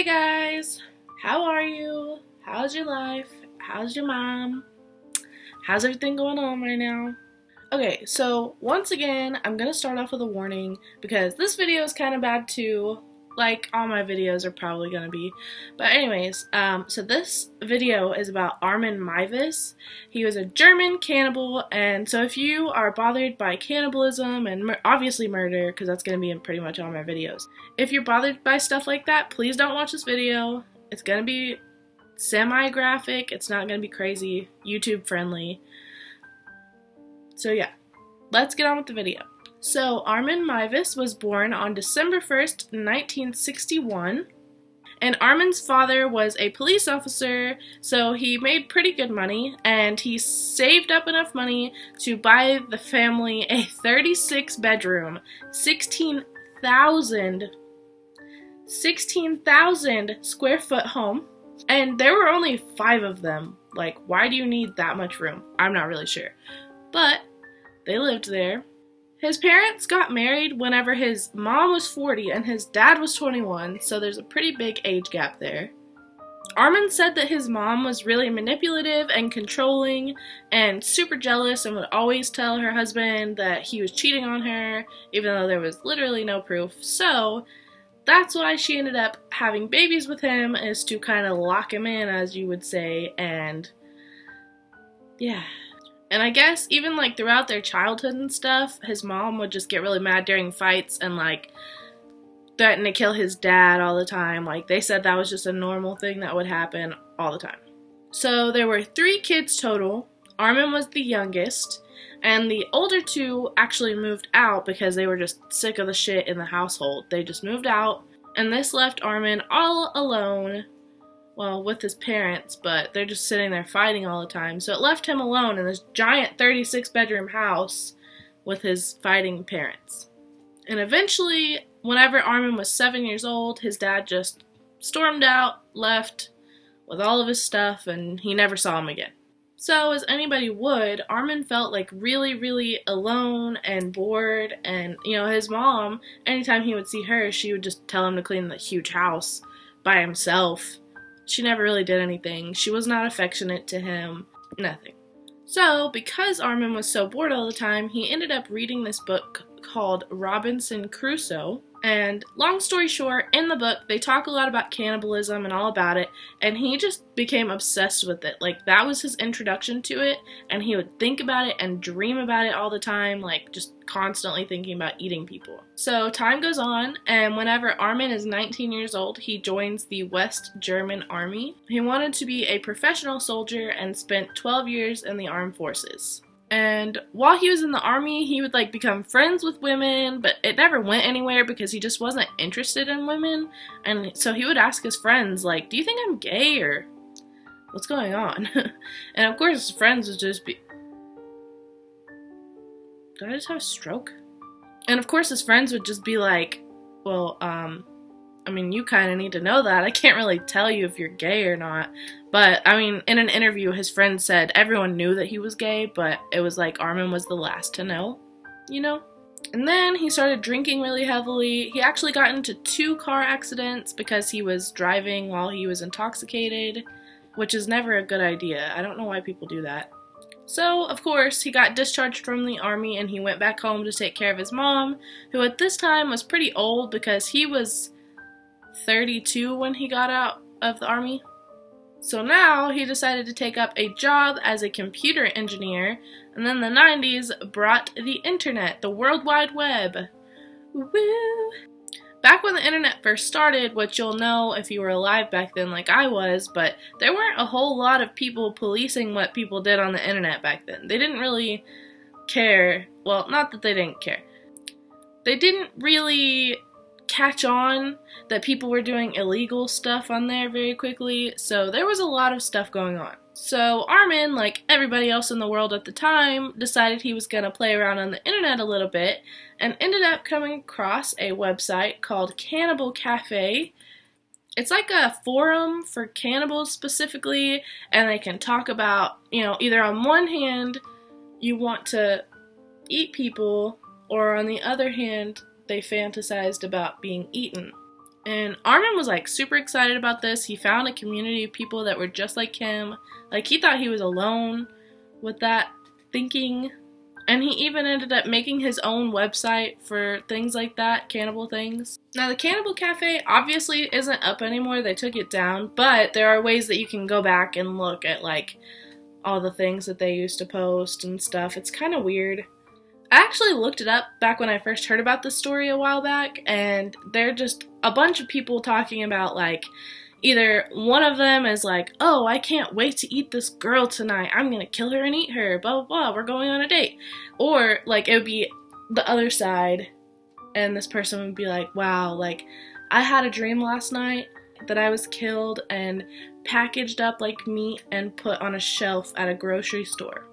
Hey guys, how are you? How's your life? How's your mom? How's everything going on right now? Okay, so once again, I'm gonna start off with a warning because this video is kind of bad too. Like all my videos are probably gonna be. But anyways, so this video is about Armin Meiwes. He was a German cannibal, and so if you are bothered by cannibalism and obviously murder, because that's gonna be in pretty much all my videos. If you're bothered by stuff like that, please don't watch this video. It's gonna be semi-graphic. It's not gonna be crazy, YouTube friendly. So yeah, let's get on with the video. So Armin Meiwes was born on December 1st, 1961, and Armin's father was a police officer, so he made pretty good money, and he saved up enough money to buy the family a 36-bedroom, 16,000 square foot home, and there were only 5 of them. Like, why do you need that much room? I'm not really sure, but they lived there. His parents got married whenever his mom was 40 and his dad was 21, so there's a pretty big age gap there. Armin said that his mom was really manipulative and controlling and super jealous and would always tell her husband that he was cheating on her, even though there was literally no proof. So that's why she ended up having babies with him, is to kind of lock him in, as you would say, and yeah. And I guess even like throughout their childhood and stuff, his mom would just get really mad during fights and like threaten to kill his dad all the time. Like they said that was just a normal thing that would happen all the time. So there were 3 kids total. Armin was the youngest, and the older 2 actually moved out because they were just sick of the shit in the household. They just moved out, and this left Armin all alone. Well, with his parents, but they're just sitting there fighting all the time. So it left him alone in this giant 36-bedroom house with his fighting parents. And eventually, whenever Armin was 7 years old, his dad just stormed out, left with all of his stuff, and he never saw him again. So, as anybody would, Armin felt like really, really alone and bored. And, you know, his mom, anytime he would see her, she would just tell him to clean the huge house by himself. She never really did anything. She was not affectionate to him. Nothing. So, because Armin was so bored all the time, he ended up reading this book called Robinson Crusoe. And long story short, in the book, they talk a lot about cannibalism and all about it, and he just became obsessed with it. Like, that was his introduction to it, and he would think about it and dream about it all the time, like, just constantly thinking about eating people. So, time goes on, and whenever Armin is 19 years old, he joins the West German Army. He wanted to be a professional soldier and spent 12 years in the armed forces. And while he was in the army, he would like become friends with women, but it never went anywhere because he just wasn't interested in women. And so he would ask his friends, like, do you think I'm gay, or what's going on? And of course his friends would just be... Did I just have a stroke? And of course his friends would just be like, well, I mean, you kind of need to know that. I can't really tell you if you're gay or not. But, I mean, in an interview, his friend said everyone knew that he was gay, but it was like Armin was the last to know, you know? And then he started drinking really heavily. He actually got into 2 car accidents because he was driving while he was intoxicated, which is never a good idea. I don't know why people do that. So, of course, he got discharged from the army and he went back home to take care of his mom, who at this time was pretty old because he was 32 when he got out of the army. So now he decided to take up a job as a computer engineer, and then the 90s brought the internet, the World Wide Web. Woo! Back when the internet first started, which you'll know if you were alive back then like I was, but there weren't a whole lot of people policing what people did on the internet back then. They didn't really care. Well, not that they didn't care. They didn't really catch on that people were doing illegal stuff on there very quickly, so there was a lot of stuff going on. So Armin, like everybody else in the world at the time, decided he was going to play around on the internet a little bit, and ended up coming across a website called Cannibal Cafe. It's like a forum for cannibals specifically, and they can talk about, you know, either on one hand, you want to eat people, or on the other hand, they fantasized about being eaten. And Armin was like super excited about this. He found a community of people that were just like him. Like he thought he was alone with that thinking. And he even ended up making his own website for things like that, cannibal things. Now the Cannibal Cafe obviously isn't up anymore. They took it down, but there are ways that you can go back and look at like all the things that they used to post and stuff. It's kind of weird. I actually looked it up back when I first heard about this story a while back, and they're just a bunch of people talking about, like, either one of them is like, oh, I can't wait to eat this girl tonight, I'm gonna kill her and eat her, blah, blah, blah, we're going on a date. Or, like, it would be the other side, and this person would be like, wow, like, I had a dream last night that I was killed and packaged up like meat and put on a shelf at a grocery store.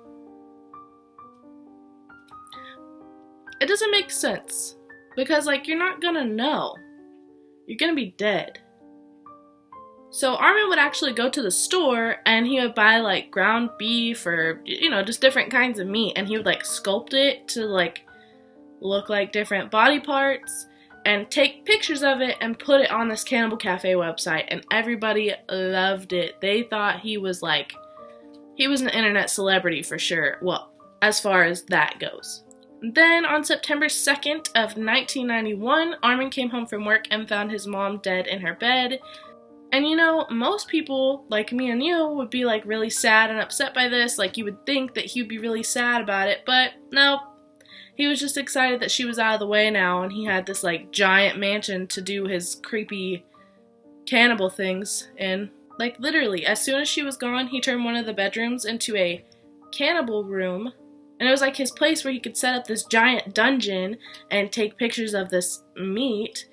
It doesn't make sense, because, like, you're not gonna know. You're gonna be dead. So Armin would actually go to the store, and he would buy, like, ground beef or, you know, just different kinds of meat, and he would, like, sculpt it to, like, look like different body parts, and take pictures of it and put it on this Cannibal Cafe website, and everybody loved it. They thought he was, like, he was an internet celebrity for sure, well, as far as that goes. Then, on September 2nd of 1991, Armin came home from work and found his mom dead in her bed. And you know, most people, like me and you, would be like really sad and upset by this. Like, you would think that he would be really sad about it, but no. He was just excited that she was out of the way now, and he had this like giant mansion to do his creepy cannibal things in. Like, literally, as soon as she was gone, he turned one of the bedrooms into a cannibal room. And it was like his place where he could set up this giant dungeon and take pictures of this meat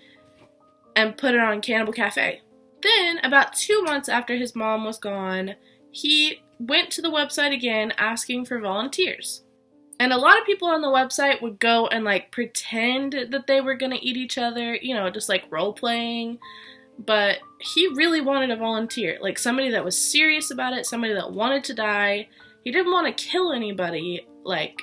and put it on Cannibal Cafe. Then, about 2 months after his mom was gone, he went to the website again asking for volunteers. And a lot of people on the website would go and like pretend that they were gonna eat each other, you know, just like role playing. But he really wanted a volunteer, like somebody that was serious about it, somebody that wanted to die. He didn't want to kill anybody like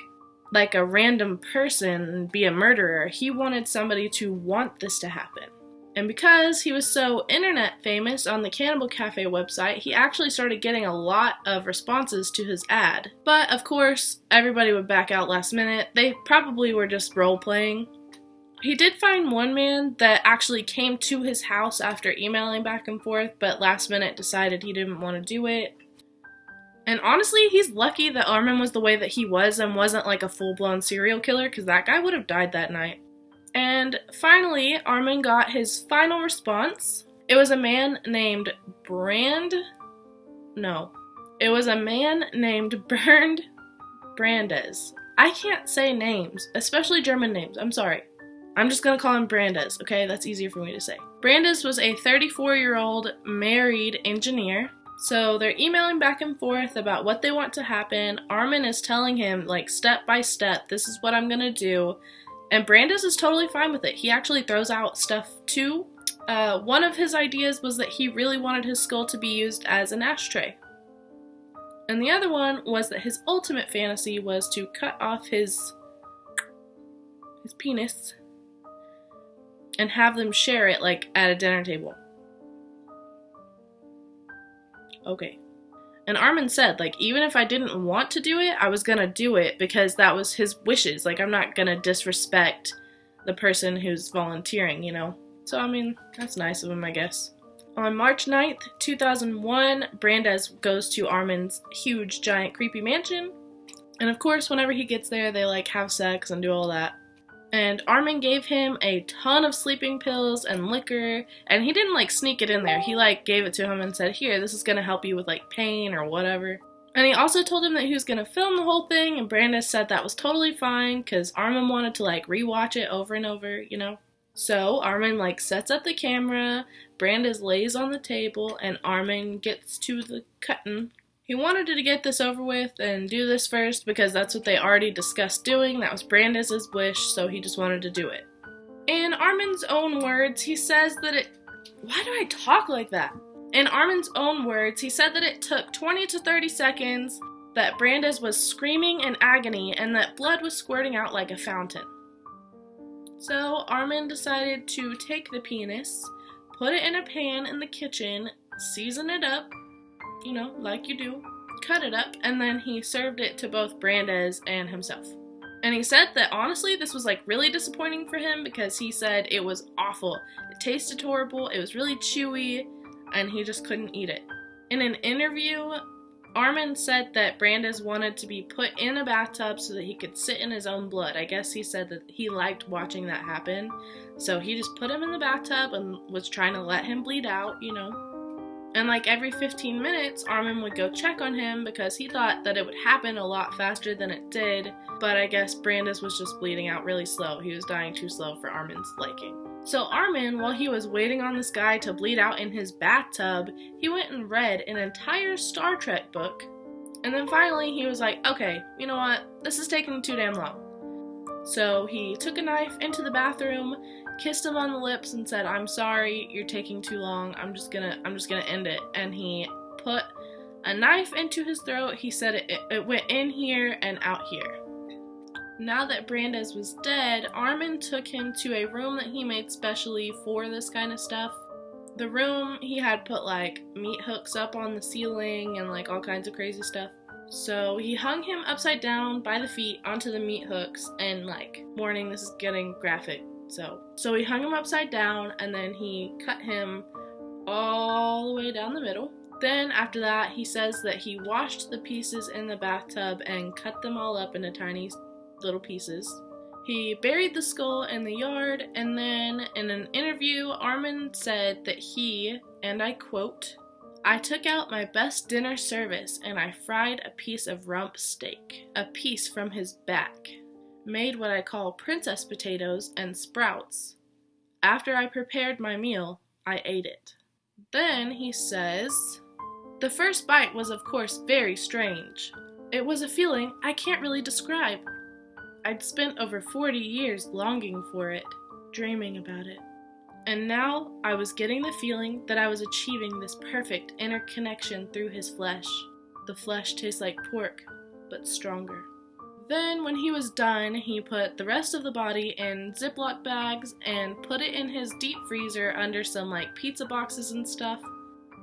a random person and be a murderer. He wanted somebody to want this to happen. And because he was so internet famous on the Cannibal Cafe website, he actually started getting a lot of responses to his ad. But of course, everybody would back out last minute. They probably were just role-playing. He did find one man that actually came to his house after emailing back and forth, but last minute decided he didn't want to do it. And honestly, he's lucky that Armin was the way that he was and wasn't like a full-blown serial killer, because that guy would have died that night. And finally, Armin got his final response. It was a man named Bernd Brandes. I can't say names, especially German names. I'm sorry. I'm just gonna call him Brandes, okay? That's easier for me to say. Brandes was a 34-year-old married engineer. So they're emailing back and forth about what they want to happen. Armin is telling him, like, step by step, this is what I'm gonna do. And Brandes is totally fine with it. He actually throws out stuff too. One of his ideas was that he really wanted his skull to be used as an ashtray. And the other one was that his ultimate fantasy was to cut off his penis and have them share it, like, at a dinner table. Okay. And Armin said, like, even if I didn't want to do it, I was gonna do it because that was his wishes. Like, I'm not gonna disrespect the person who's volunteering, you know? So, I mean, that's nice of him, I guess. On March 9th, 2001, Brandes goes to Armin's huge, giant, creepy mansion. And of course, whenever he gets there, they, like, have sex and do all that. And Armin gave him a ton of sleeping pills and liquor, and he didn't, like, sneak it in there. He, like, gave it to him and said, here, this is gonna help you with, like, pain or whatever. And he also told him that he was gonna film the whole thing, and Brandes said that was totally fine, because Armin wanted to, like, rewatch it over and over, you know? So Armin, like, sets up the camera, Brandes lays on the table, and Armin gets to the cutting. He wanted to get this over with and do this first because that's what they already discussed doing. That was Brandes' wish, so he just wanted to do it. In Armin's own words, he says that Why do I talk like that? In Armin's own words, he said that it took 20 to 30 seconds, that Brandes was screaming in agony, and that blood was squirting out like a fountain. So Armin decided to take the penis, put it in a pan in the kitchen, seasoned it up, like you do, cut it up, and then he served it to both Brandes and himself. And he said that honestly this was really disappointing for him because he said it was awful. It tasted horrible, it was really chewy, and he just couldn't eat it. In an interview, Armin said that Brandes wanted to be put in a bathtub so that he could sit in his own blood. I guess he said that he liked watching that happen. So he just put him in the bathtub and was trying to let him bleed out, And every 15 minutes, Armin would go check on him because he thought that it would happen a lot faster than it did. But I guess Brandes was just bleeding out really slow. He was dying too slow for Armin's liking. So Armin, while he was waiting on this guy to bleed out in his bathtub, he went and read an entire Star Trek book. And then finally he was like, okay, you know what? This is taking too damn long. So he took a knife into the bathroom, kissed him on the lips and said, I'm sorry, you're taking too long. I'm just gonna end it. And he put a knife into his throat. He said it went in here and out here. Now that Brandes was dead, Armin took him to a room that he made specially for this kind of stuff. The room, he had put meat hooks up on the ceiling and all kinds of crazy stuff. So he hung him upside down by the feet onto the meat hooks and warning, this is getting graphic. So he hung him upside down and then he cut him all the way down the middle. Then after that, he says that he washed the pieces in the bathtub and cut them all up into tiny little pieces. He buried the skull in the yard, and then in an interview, Armin said that he, and I quote, I took out my best dinner service and I fried a piece of rump steak, a piece from his back, made what I call princess potatoes and sprouts. After I prepared my meal, I ate it. Then he says, the first bite was of course very strange. It was a feeling I can't really describe. I'd spent over 40 years longing for it, dreaming about it. And now I was getting the feeling that I was achieving this perfect inner connection through his flesh. The flesh tastes like pork, but stronger. Then when he was done, he put the rest of the body in Ziploc bags and put it in his deep freezer under some pizza boxes and stuff.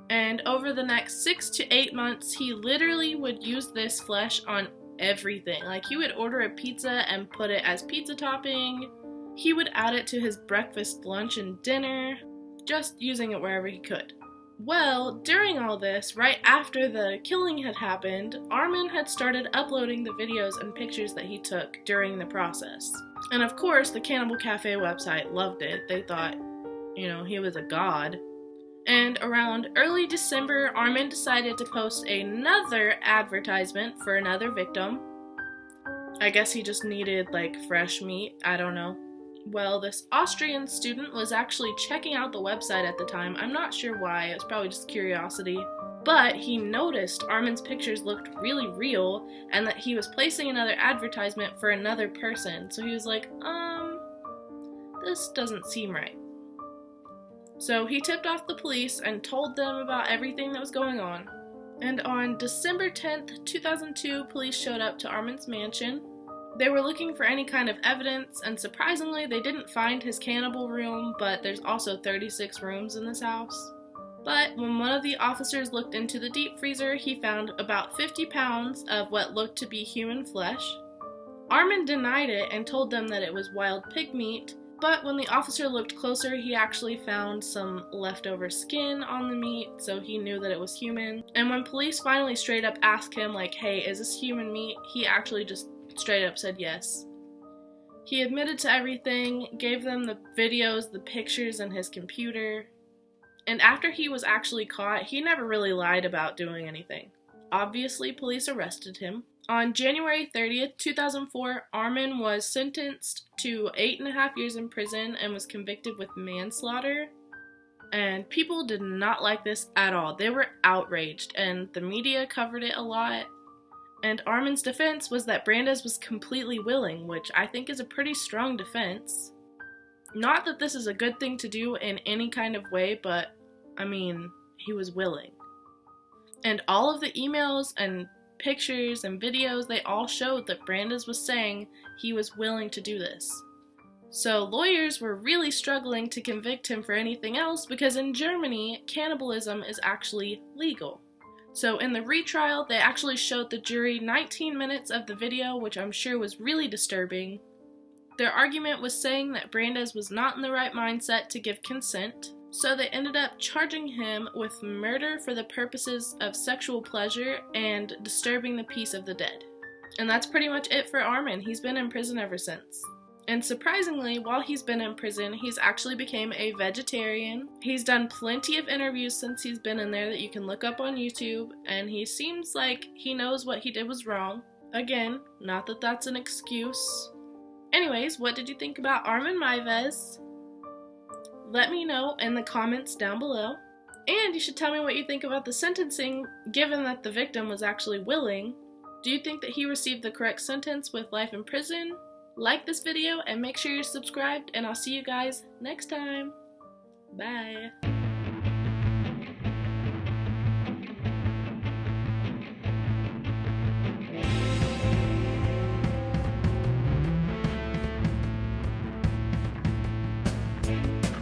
And over the next 6 to 8 months, he literally would use this flesh on everything. He would order a pizza and put it as pizza topping. He would add it to his breakfast, lunch, and dinner, just using it wherever he could. Well, during all this, right after the killing had happened, Armin had started uploading the videos and pictures that he took during the process. And of course, the Cannibal Cafe website loved it. They thought, he was a god. And around early December, Armin decided to post another advertisement for another victim. I guess he just needed fresh meat, I don't know. Well, this Austrian student was actually checking out the website at the time. I'm not sure why, it was probably just curiosity. But he noticed Armin's pictures looked really real and that he was placing another advertisement for another person. So he was like, this doesn't seem right. So he tipped off the police and told them about everything that was going on. And on December 10th, 2002, police showed up to Armin's mansion. They were looking for any kind of evidence, and surprisingly, they didn't find his cannibal room, but there's also 36 rooms in this house. But when one of the officers looked into the deep freezer, he found about 50 pounds of what looked to be human flesh. Armin denied it and told them that it was wild pig meat, but when the officer looked closer, he actually found some leftover skin on the meat, so he knew that it was human. And when police finally straight up asked him, hey, is this human meat? He actually just straight up said yes. He admitted to everything, gave them the videos, the pictures, and his computer. And after he was actually caught, he never really lied about doing anything. Obviously, police arrested him. On January 30th, 2004, Armin was sentenced to 8.5 years in prison and was convicted with manslaughter. And people did not like this at all. They were outraged, and the media covered it a lot. And Armin's defense was that Brandes was completely willing, which I think is a pretty strong defense. Not that this is a good thing to do in any kind of way, but, he was willing. And all of the emails and pictures and videos, they all showed that Brandes was saying he was willing to do this. So lawyers were really struggling to convict him for anything else because in Germany, cannibalism is actually legal. So in the retrial, they actually showed the jury 19 minutes of the video, which I'm sure was really disturbing. Their argument was saying that Brandes was not in the right mindset to give consent, so they ended up charging him with murder for the purposes of sexual pleasure and disturbing the peace of the dead. And that's pretty much it for Armin. He's been in prison ever since. And surprisingly, while he's been in prison, he's actually became a vegetarian. He's done plenty of interviews since he's been in there that you can look up on YouTube, and he seems like he knows what he did was wrong. Again, not that that's an excuse. Anyways, what did you think about Armin Meiwes? Let me know in the comments down below. And you should tell me what you think about the sentencing, given that the victim was actually willing. Do you think that he received the correct sentence with life in prison? Like this video and make sure you're subscribed, and I'll see you guys next time. Bye.